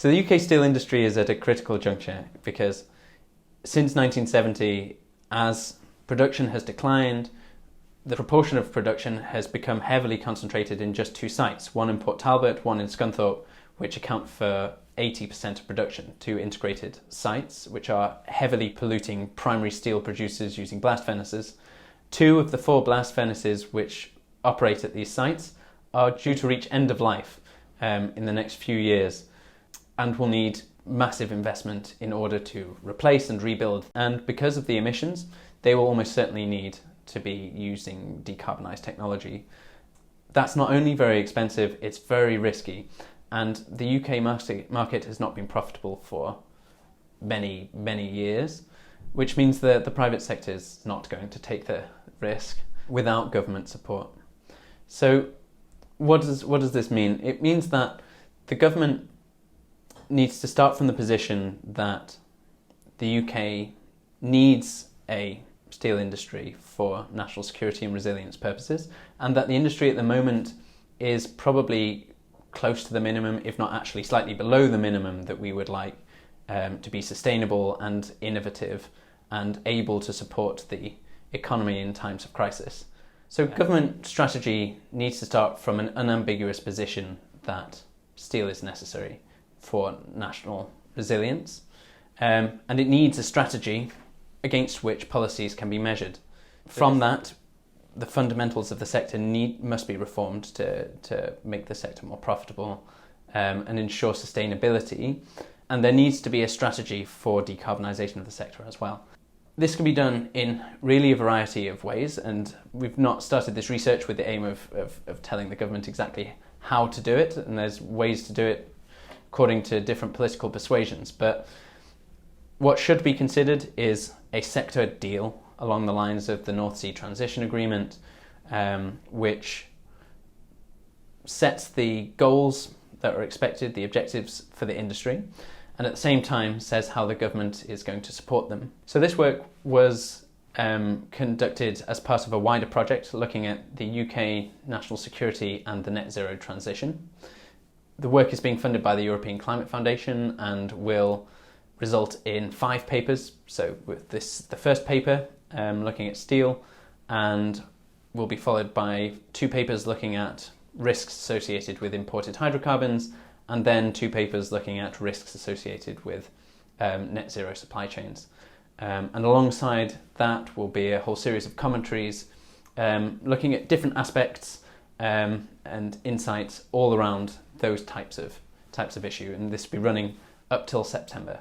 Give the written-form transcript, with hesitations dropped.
So the UK steel industry is at a critical juncture because since 1970, as production has declined, the proportion of production has become heavily concentrated in just two sites, one in Port Talbot, one in Scunthorpe, which account for 80% of production, two integrated sites, which are heavily polluting primary steel producers using blast furnaces. Two of the four blast furnaces which operate at these sites are due to reach end of life in the next few years and will need massive investment in order to replace and rebuild. And because of the emissions, they will almost certainly need to be using decarbonised technology. That's not only very expensive, it's very risky. And the UK market has not been profitable for many, many years, which means that the private sector is not going to take the risk without government support. So what does this mean? It means that the government needs to start from the position that the UK needs a steel industry for national security and resilience purposes, and that the industry at the moment is probably close to the minimum, if not actually slightly below the minimum that we would like to be sustainable and innovative and able to support the economy in times of crisis. So government strategy needs to start from an unambiguous position that steel is necessary for national resilience, and it needs a strategy against which policies can be measured. From that, the fundamentals of the sector must be reformed to make the sector more profitable and ensure sustainability. And there needs to be a strategy for decarbonisation of the sector as well. This can be done in really a variety of ways, and we've not started this research with the aim of telling the government exactly how to do it, and there's ways to do it according to different political persuasions. But what should be considered is a sector deal along the lines of the North Sea Transition Agreement, which sets the goals that are expected, the objectives for the industry, and at the same time says how the government is going to support them. So this work was conducted as part of a wider project looking at the UK national security and the net zero transition. The work is being funded by the European Climate Foundation and will result in 5 papers. So with this, the first paper looking at steel, and will be followed by 2 papers looking at risks associated with imported hydrocarbons, and then 2 papers looking at risks associated with net zero supply chains. And alongside that will be a whole series of commentaries looking at different aspects and insights all around those types of issue, and this will be running up till September.